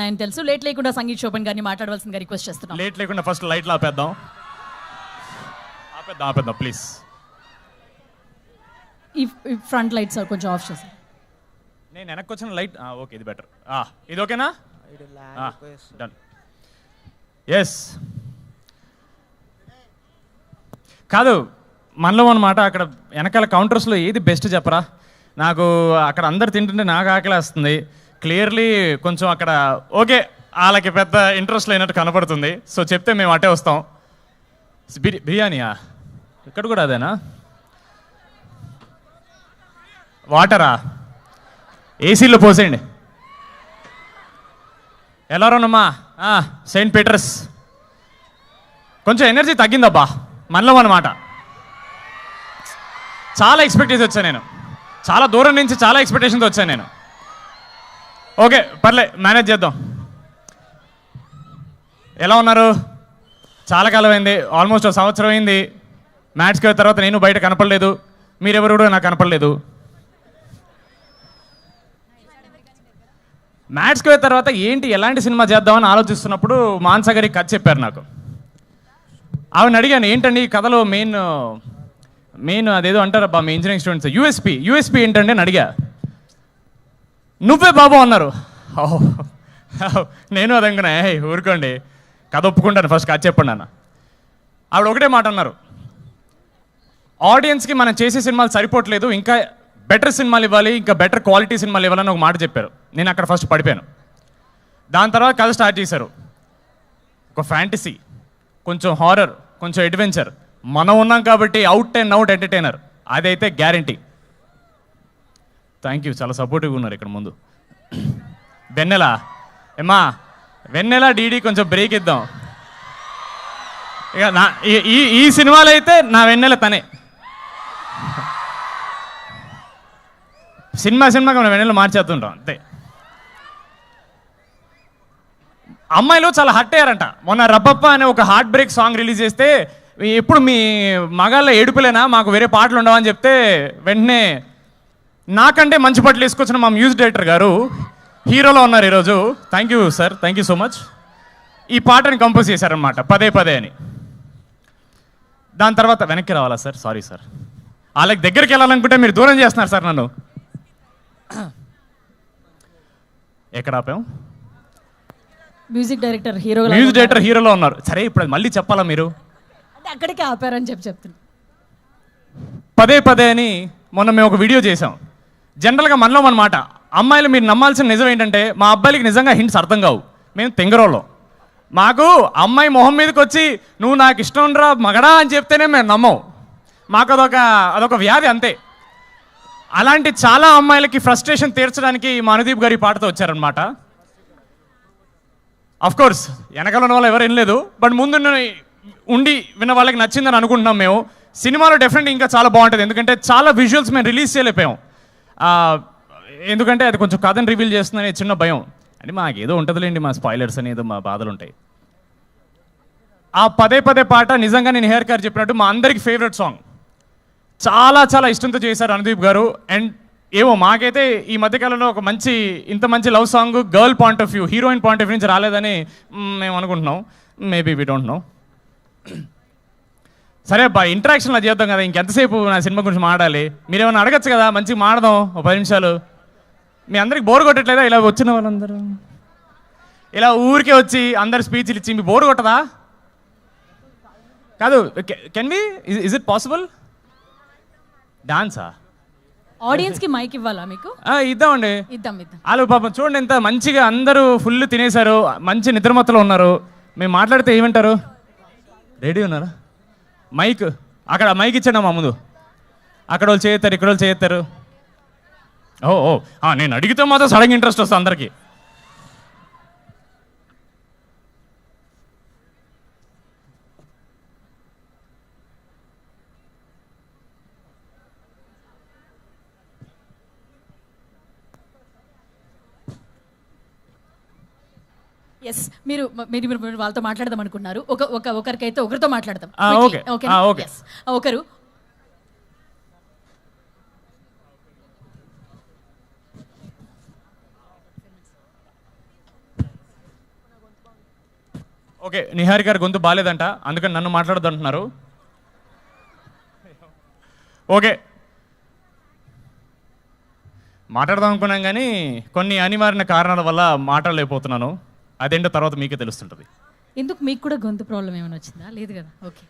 ఆయన తెలుసు. లేట్ లేకుండా సంగీత్ శోభన్ గారిని మాట్లాడవలసిందిగా రిక్వెస్ట్ చేస్తున్నాం. లేట్ లేకుండా ఫస్ట్ లైట్లు ఆపేద్దాం ప్లీజ్. ఈ ఫ్రంట్ లైట్స్ కొంచెం ఆఫ్ చేశారు. నేను వెనక్కి వచ్చిన లైట్ ఓకే, ఇది బెటర్. ఇది ఓకేనా? డన్. ఎస్ కాదు మనలో అన్నమాట. అక్కడ వెనకాల కౌంటర్స్లో ఏది బెస్ట్ చెప్పరా? నాకు అక్కడ అందరు తింటుంటే నాకు ఆకలి వస్తుంది. క్లియర్లీ కొంచెం అక్కడ ఓకే వాళ్ళకి పెద్ద ఇంట్రెస్ట్ లేనట్టు కనపడుతుంది. సో చెప్తే మేము అటే వస్తాం. బిర్యానీయా? ఇక్కడ కూడా అదేనా? వాటరా? ఏసీలో పోసేయండి. ఎలారోనమ్మా? Saint Peter's. కొంచెం ఎనర్జీ తగ్గిందబ్బా మనలో అన్నమాట. చాలా ఎక్స్పెక్టేషన్ వచ్చాను నేను, చాలా దూరం నుంచి చాలా ఎక్స్పెక్టేషన్తో వచ్చాను నేను. ఓకే పర్లే, మేనేజ్ చేద్దాం. ఎలా ఉన్నారు? చాలా కాలం అయింది, ఆల్మోస్ట్ ఒక సంవత్సరం అయింది. మ్యాచ్కి వెళ్ళిన తర్వాత నేను బయట కనపడలేదు, మీరెవరు కూడా నాకు కనపడలేదు. మ్యాచ్కి వెళ్ళిన తర్వాత ఏంటి ఎలాంటి సినిమా చేద్దామని ఆలోచిస్తున్నప్పుడు మానస గారికి కథ చెప్పారు నాకు. ఆవిడని అడిగాను, ఏంటండి ఈ కథలో మెయిన్ అదేదో అంటారబ్బా మీ ఇంజనీరింగ్ స్టూడెంట్స్, యూఎస్పీ ఏంటండి అని అడిగా. నువ్వే బాబు అన్నారు. నేను అదనుకున్నా, ఊరుకోండి కథ ఒప్పుకుంటాను, ఫస్ట్ కథ చెప్పండి అన్న. ఆవిడ ఒకటే మాట అన్నారు, ఆడియన్స్కి మనం చేసే సినిమాలు సరిపోవట్లేదు, ఇంకా బెటర్ సినిమాలు ఇవ్వాలి, ఇంకా బెటర్ క్వాలిటీ సినిమాలు ఇవ్వాలని ఒక మాట చెప్పారు. నేను అక్కడ ఫస్ట్ పడిపోయాను. దాని తర్వాత కథ స్టార్ట్ చేశారు. ఒక ఫ్యాంటసీ, కొంచెం హారర్, కొంచెం అడ్వెంచర్. మనం ఉన్నాం కాబట్టి అవుట్ అండ్ అవుట్ ఎంటర్టైనర్, అదైతే గ్యారంటీ. థ్యాంక్ యూ, చాలా సపోర్టివ్గా ఉన్నారు ఇక్కడ ముందు. వెన్నెల ఏమ్మా, వెన్నెల డీడీ కొంచెం బ్రేక్ ఇద్దాం. ఇక నా ఈ సినిమాలో అయితే నా వెన్నెల తనే. సినిమాకి మనం వెన్నెల మార్చేస్తుంటాం అంతే. అమ్మాయిలు చాలా హర్ట్ అయ్యారంట. మొన్న రబ్బప్ప అనే ఒక హార్ట్ బ్రేక్ సాంగ్ రిలీజ్ చేస్తే, ఎప్పుడు మీ మగాళ్ళ ఏడుపులేనా, మాకు వేరే పాటలు ఉండవని చెప్తే వెంటనే నాకంటే మంచి పాటలు వేసుకొచ్చిన మా మ్యూజిక్ డైరెక్టర్ గారు హీరోలో ఉన్నారు ఈరోజు. Thank you sir, thank you so much. ఈ పాటని కంపోజ్ చేశారనమాట పదే అని. దాని తర్వాత వెనక్కి రావాలా సార్? సారీ సార్, వాళ్ళకి దగ్గరికి వెళ్ళాలనుకుంటే మీరు దూరం చేస్తున్నారు సార్ నన్ను. ఎక్కడ ఆపాం? మ్యూజిక్ డైరెక్టర్ హీరోలో ఉన్నారు. సరే ఇప్పుడు అది మళ్ళీ చెప్పాలా మీరు? అక్కడికే ఆపారని చెప్తున్నా. పదే అని మొన్న మేము ఒక వీడియో చేసాం. జనరల్గా మనలో అన్నమాట, అమ్మాయిలు మీరు నమ్మాల్సిన నిజం ఏంటంటే, మా అబ్బాయిలకి నిజంగా హింట్స్ అర్థం కావు. మేము తెంగరోళ్ళం. మాకు అమ్మాయి మొహం మీదకి వచ్చి నువ్వు నాకు ఇష్టం రా మగడా అని చెప్తేనే మేము నమ్మం. మాకు అదొక వ్యాధి అంతే. అలాంటి చాలా అమ్మాయిలకి ఫ్రస్ట్రేషన్ తీర్చడానికి మా అనుదీప్ గారి పాటతో వచ్చారనమాట. అఫ్ కోర్స్ వెనకాల ఉన్న వాళ్ళు ఎవరు వినలేదు, బట్ ముందు ఉండి విన్న వాళ్ళకి నచ్చిందని అనుకుంటున్నాం మేము. సినిమాలో డెఫినెట్గా ఇంకా చాలా బాగుంటుంది, ఎందుకంటే చాలా విజువల్స్ మేము రిలీజ్ చేయలేకపోయాం. ఎందుకంటే అది కొంచెం కథను రివీల్ చేస్తుందని చిన్న భయం. అంటే మాకు ఏదో ఉంటుందిలేండి, మా స్పాయిలర్స్ అని ఏదో మా బాధలు ఉంటాయి. ఆ పదే పాట నిజంగా నేను హెయిర్ కార్ చెప్పినట్టు మా అందరికి ఫేవరెట్ సాంగ్. చాలా ఇష్టంతో చేశారు అనుదీప్ గారు. అండ్ ఏమో మాకైతే ఈ మధ్యకాలంలో ఒక ఇంత మంచి love song girl point of view, heroine point of view నుంచి రాలేదని మేము అనుకుంటున్నాం. Maybe we don't know. సరే అబ్బా, ఇంటరాక్షన్లో చేద్దాం కదా, ఇంకెంతసేపు నా సినిమా గురించి మాట్లాడాలి? మీరేమన్నా అడగచ్చు కదా, మంచిగా మాడదాం ఒక 10 నిమిషాలు. మీ అందరికి బోర్ కొట్టట్లేదా? ఇలా వచ్చిన వాళ్ళందరూ ఇలా ఊరికే వచ్చి అందరు స్పీచ్లు ఇచ్చి మీ బోర్ కొట్టదా? కాదు, can we, is it possible? డాన్సా? ఆడియన్స్ కి మైక్ ఇవ్వాలా మీకు? ఇద్దామండి, ఇద్దాం. వాళ్ళు పాపం చూడండి ఎంత మంచిగా అందరూ ఫుల్ తినేశారు, మంచి నిద్రమత్తలో ఉన్నారు. మేము మాట్లాడితే ఏమంటారు? రెడీ ఉన్నారా? మైక్ అక్కడ మైక్ ఇచ్చాను మా ముందు. అక్కడ వాళ్ళు చేస్తారు, ఇక్కడ వాళ్ళు చేస్తారు. నేను అడిగితే మాత్రం సడన్గా ఇంట్రెస్ట్ వస్తుంది అందరికీ. ఎస్, మీరు వాళ్ళతో మాట్లాడదాం అనుకున్నారు. ఒకరికైతే ఒకరితో మాట్లాడదాం. ఓకే. ఒకరు ఓకే, నిహారిక గారి గొంతు బాగాలేదంట, అందుకని నన్ను మాట్లాడద్దు అంటున్నారు. ఓకే, మాట్లాడదాం అనుకున్నాం కానీ కొన్ని అనివార్య కారణాల వల్ల మాట్లాడలేకపోతున్నాను. అదేంటో తర్వాత మీకే తెలుస్తుంటుంది. ఎందుకు మీకు కూడా గొంతు ప్రాబ్లం ఏమైనా వచ్చిందా? లేదు కదా, ఓకే.